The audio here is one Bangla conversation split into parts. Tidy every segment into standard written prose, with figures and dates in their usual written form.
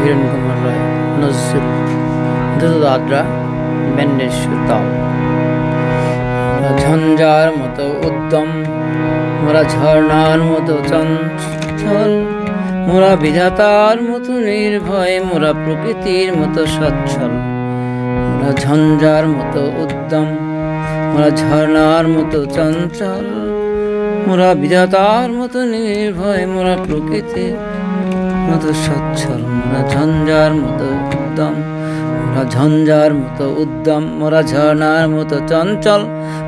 হিরণ কুমার রায়, নজরুল, দাদরা ব্যান্ডের সুতাল। ঝঞ্ঝার মতো উদ্যম, মোরা ঝর্ণার মতো চঞ্চল, মোরা বিধাতার মতো নির্ভয়, মোরা প্রকৃতির মতো সচ্ছল। মোরা ঝঞ্ঝার মতো উদ্যম, মোরা ঝর্ণার মতো চঞ্চল, মোরা বিধাতার মতো নির্ভয়, মোরা প্রকৃতির মতো সচ্ছল। মোরা ঝঞ্ঝার মতো উদ্যম, মোরা ঝঞ্ঝার মতো উদ্যম, মোরা ঝর্ণার মতো চঞ্চল,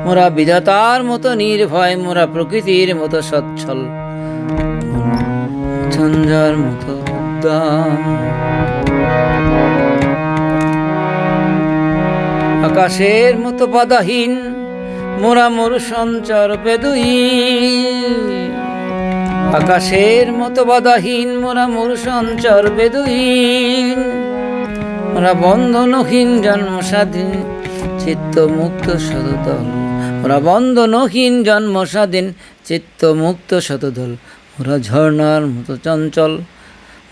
মোরা বিধাতার মতো নির্ভয়, মোরা প্রকৃতির মতো সচ্ছল। ঝঞ্ঝার মতো উদ্যম। আকাশের মতো বাধাহীন মোরা মরু সঞ্চার বেদুইন। আকাশের মতো বাধাহীন মোরা মরু সঞ্চার বেদুইন। মোরা বন্ধনহীন জন্ম স্বাধীন, চিত্ত মুক্ত শতদল। মোরা বন্ধনহীন জন্ম স্বাধীন, চিত্ত মুক্ত শতদল। মোরা ঝর্ণার মতো চঞ্চল,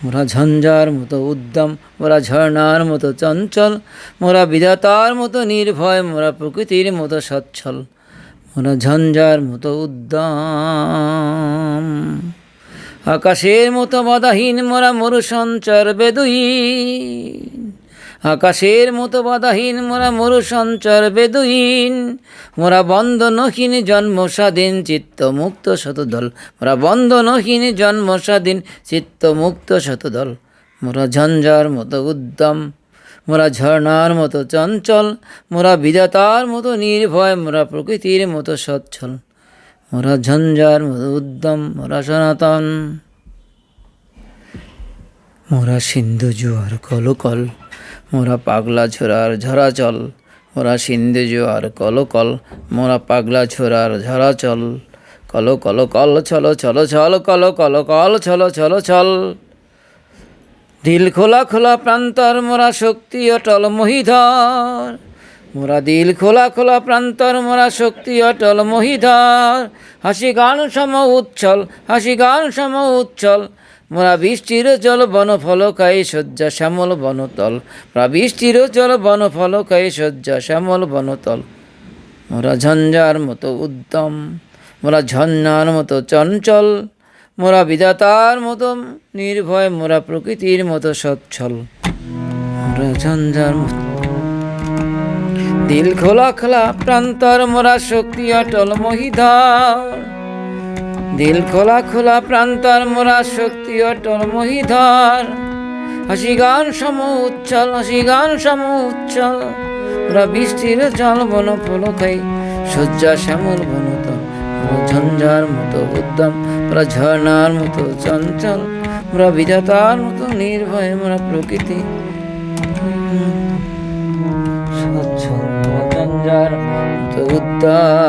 মোরা ঝঞ্ঝার মতো উদ্যম, মোরা ঝর্ণার মতো চঞ্চল, মোরা বিধাতার মতো নির্ভয়, মোরা প্রকৃতির মতো সচ্ছল। মোরা ঝঞ্ঝার মতো উদ্যম। আকাশের মতো বাধাহীন মোরা মরু সঞ্চার বেদুইন। আকাশের মতো বাধাহীন মোরা মরু সঞ্চার বেদুইন। মোরা বন্ধনহীন জন্ম স্বাধীন, চিত্ত মুক্ত শতদল। মোরা বন্ধনহীন জন্ম স্বাধীন, চিত্ত মুক্ত শতদল। মোরা ঝঞ্ঝার মতো উদ্যম, মোরা ঝর্ণার মতো চঞ্চল, মোরা বিধাতার মতো নির্ভয়, মোরা প্রকৃতির মতো সচ্ছল। মোরা ঝঞ্ঝার মতো উদ্যম, মোরা সনাতন। মোরা সিন্ধু জোয়ার কলকল, মোরা পাগলা ঝোরার ঝরাচল। মোরা সিন্ধু জোয়ার কলকল, মোরা পাগলা ঝোরার ঝরাচল। কল কল কল ছল ছল ছল, কল কল কল ছল ছল ছল। দিল খোলা খোলা প্রান্তর, মোরা শক্তি অটল মহিধর। মোরা দিল খোলা খোলা প্রান্তর, মোরা শক্তি অটল মহিধর। হাসি গান সম উচ্ছল, হাসি গান সম উচ্ছল। মোরা বৃষ্টির জল বন ফলকায় শয্যা শ্যামল বনতল। মোরা বৃষ্টির জল বন ফলকায় শয্যা শ্যামল বনতল। মোরা ঝঞ্ঝার মতো উদ্যম, মোরা ঝর্ণার মতো চঞ্চল, মোরা বিধাতার মতো নির্ভয়, মোরা প্রকৃতির মতো সচ্ছল। মোরা ঝঞ্ঝার মতো দিল খোলা খোলা প্রান্তর, মোরা শক্তি অটল মহিধর। দিল খোলা খোলা প্রান্তর, মোরা শক্তি অটল মহিধর। হাসি গান সম উচ্ছল, হাসি গান সম উচ্ছল। মোরা বৃষ্টির জল বন ফলকাই শয্যা শ্যামল বনতল। মোরা ঝঞ্ঝার মতো উদ্যম, মোরা ঝর্ণার মতো চঞ্চল, মোরা বিধাতার মতো নির্ভয়, মোরা প্রকৃতি সচ্ছল। মোরা ঝঞ্ঝার মতো উদ্যম।